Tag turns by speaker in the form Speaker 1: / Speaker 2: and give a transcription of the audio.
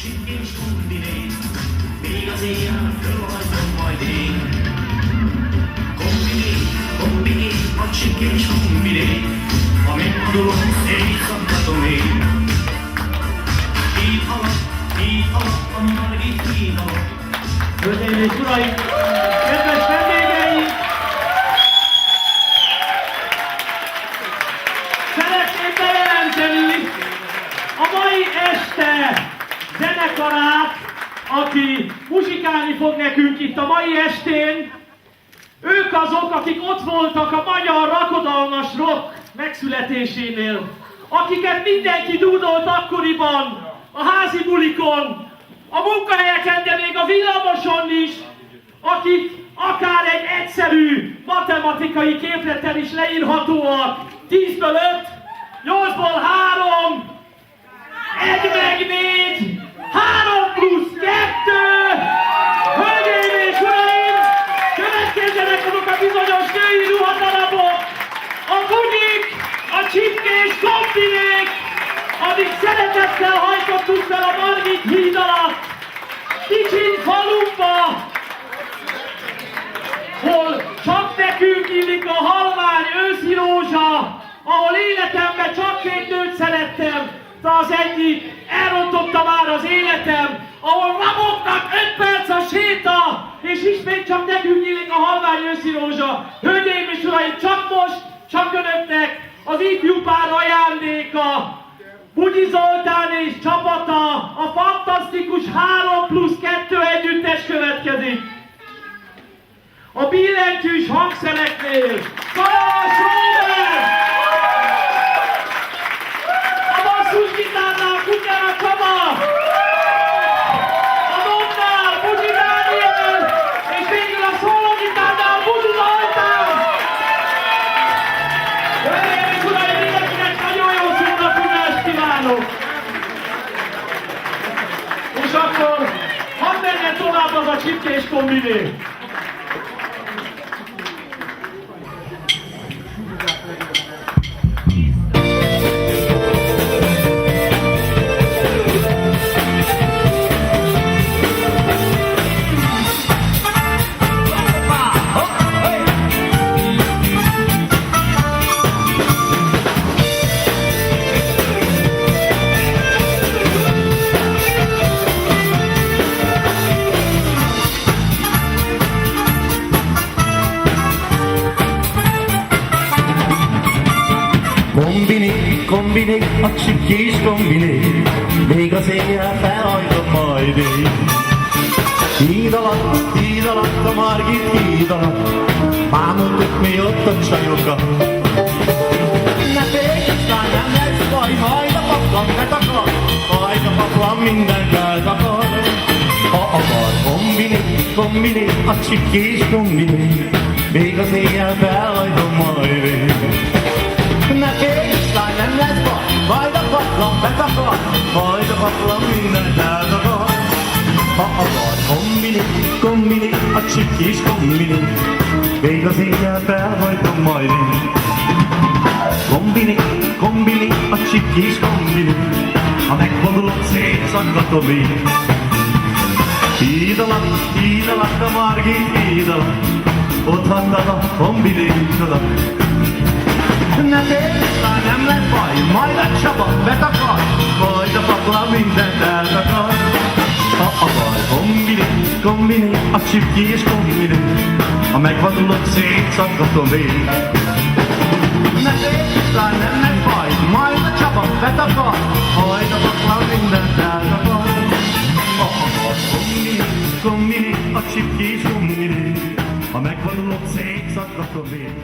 Speaker 1: csipkés kombinét, még az éjjel fölhajtom majd én. Kombinét, a csipkés kombinét, ha megmondulok, szétszakkatom én. Híd alatt, a Margit híd alatt.
Speaker 2: Hölgyeim és uraim, kedves vendégeim! Szeretném bejelenteni a mai este zenekarát, aki muzsikálni fog nekünk itt a mai estén. Ők azok, akik ott voltak a magyar rakodalmas rock megszületésénél, akiket mindenki dúdolt akkoriban, a házi bulikon, a munkahelyeken, de még a villamoson is, akik akár egy egyszerű matematikai képlettel is leírhatóak. 10-ből 5, 8-ból 3, 1 meg 4, 3 plusz 2. Hölgyeim és uraim, következzenek azok a bizonyos női ruhadarabok, a bunyik, a csipkés kombinék, amik szeretettel hajtottuk fel a Margit híd alatt, kicsin falunkba, hol csak nekünk illik a halvány őszi rózsa, ahol életemben csak 2 nőt szerettem, de az egyik elrontotta már az életem, ahol raboknak 5 perc a séta, és ismét csak nekünk illik a halvány őszi rózsa. Hölgyeim és uraim, csak most, csak önöknek az ifjú pár ajándéka, Bugyi Zoltán és csapata, a fantasztikus 3 plusz 2 együttes következik. A billentyűs hangszereknél Kalas Róbert! A basszusgitárnál Kutyára Csaba! A dobnál Bugyi Dániel! És végül a szólógitárnál Bugyi Zoltán! Hölgyeim és uraim, mindenkinek nagyon jó szórakozást kívánok! És akkor hadd menjen tovább az a csipkés kombiné!
Speaker 3: Kombiné, a csipkés kombiné, még az éjjel felhajtom majd én. Híd alatt, a Margit híd alatt, bámultuk mi ott a csajokat. Ne félj, aztán nem lesz baj, majd a paplan betakar, majd a paplan mindent eltakar. Ha akar kombiné, a csipkés kombiné, még az éjjel felhajtom majd én. Ne félj, aztán nem lesz baj, majd a paplan betakar, majd a paplan mindent eltakar. Ha akar kombiné, a csipkés kombiné, még az éjjel felhajtom majd én. Kombiné, a csipkés kombiné, ha megvonulok, szétszaggatom én. Híd alatt, a Margit híd alatt, ott hagytad a kombinétodat. Ne félj, már nem lesz baj, majd a Csaba betakar, majd a paplan mindent eltakar. Ha akar kombiné, a csipkés kombiné, ha megvonulok, szétszaggatom én. Ne félj, már nem lesz baj, majd a Csaba betakar, majd a paplan mindent eltakar. Ha akar kombiné, a csipkés kombiné, ha megvonulok, szétszaggatom én.